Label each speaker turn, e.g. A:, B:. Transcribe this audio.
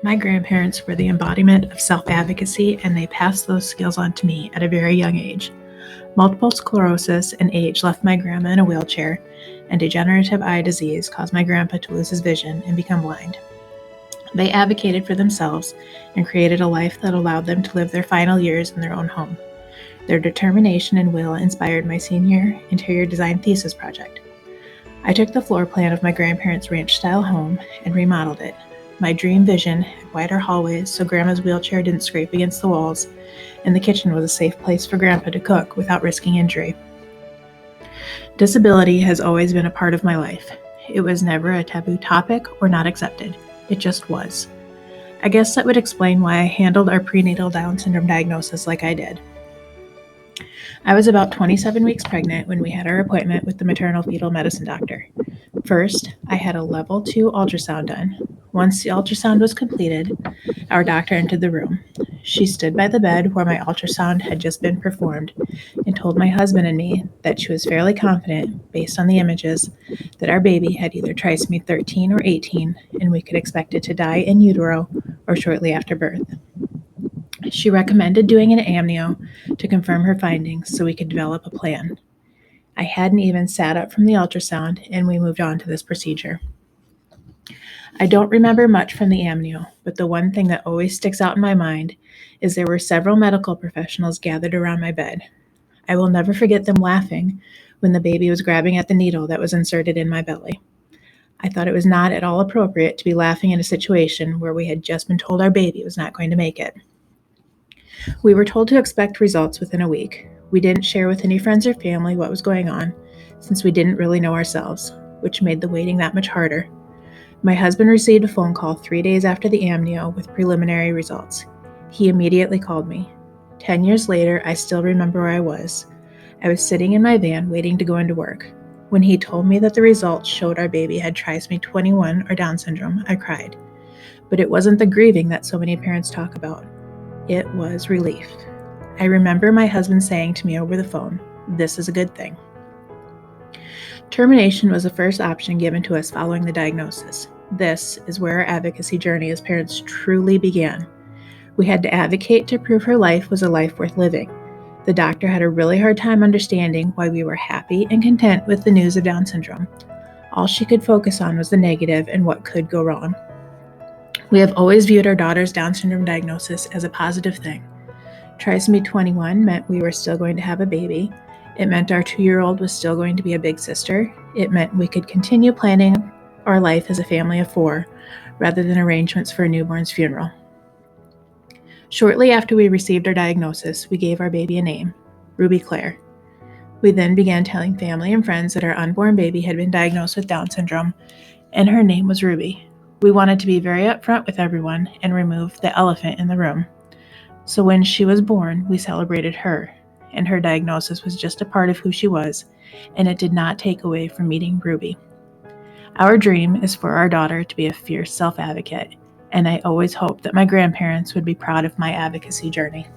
A: My grandparents were the embodiment of self-advocacy, and they passed those skills on to me at a very young age. Multiple sclerosis and age left my grandma in a wheelchair, and degenerative eye disease caused my grandpa to lose his vision and become blind. They advocated for themselves and created a life that allowed them to live their final years in their own home. Their determination and will inspired my senior interior design thesis project. I took the floor plan of my grandparents' ranch-style home and remodeled it. My dream vision had wider hallways so Grandma's wheelchair didn't scrape against the walls, and the kitchen was a safe place for Grandpa to cook without risking injury. Disability has always been a part of my life. It was never a taboo topic or not accepted. It just was. I guess that would explain why I handled our prenatal Down syndrome diagnosis like I did. I was about 27 weeks pregnant when we had our appointment with the maternal fetal medicine doctor. First, I had a level 2 ultrasound done. Once the ultrasound was completed, our doctor entered the room. She stood by the bed where my ultrasound had just been performed and told my husband and me that she was fairly confident, based on the images, that our baby had either trisomy 13 or 18 and we could expect it to die in utero or shortly after birth. She recommended doing an amnio to confirm her findings so we could develop a plan. I hadn't even sat up from the ultrasound, and we moved on to this procedure. I don't remember much from the amnio, but the one thing that always sticks out in my mind is there were several medical professionals gathered around my bed. I will never forget them laughing when the baby was grabbing at the needle that was inserted in my belly. I thought it was not at all appropriate to be laughing in a situation where we had just been told our baby was not going to make it. We were told to expect results within a week. We didn't share with any friends or family what was going on, since we didn't really know ourselves, which made the waiting that much harder. My husband received a phone call 3 days after the amnio with preliminary results. He immediately called me. 10 years later, I still remember where I was. I was sitting in my van waiting to go into work. When he told me that the results showed our baby had trisomy 21 or Down syndrome, I cried. But it wasn't the grieving that so many parents talk about. It was relief. I remember my husband saying to me over the phone, "This is a good thing." Termination was the first option given to us following the diagnosis. This is where our advocacy journey as parents truly began. We had to advocate to prove her life was a life worth living. The doctor had a really hard time understanding why we were happy and content with the news of Down syndrome. All she could focus on was the negative and what could go wrong. We have always viewed our daughter's Down syndrome diagnosis as a positive thing. Trisomy 21 meant we were still going to have a baby. It meant our 2-year-old was still going to be a big sister. It meant we could continue planning our life as a family of 4, rather than arrangements for a newborn's funeral. Shortly after we received our diagnosis, we gave our baby a name, Ruby Claire. We then began telling family and friends that our unborn baby had been diagnosed with Down syndrome, and her name was Ruby. We wanted to be very upfront with everyone and remove the elephant in the room. So when she was born, we celebrated her, and her diagnosis was just a part of who she was, and it did not take away from meeting Ruby. Our dream is for our daughter to be a fierce self-advocate, and I always hoped that my grandparents would be proud of my advocacy journey.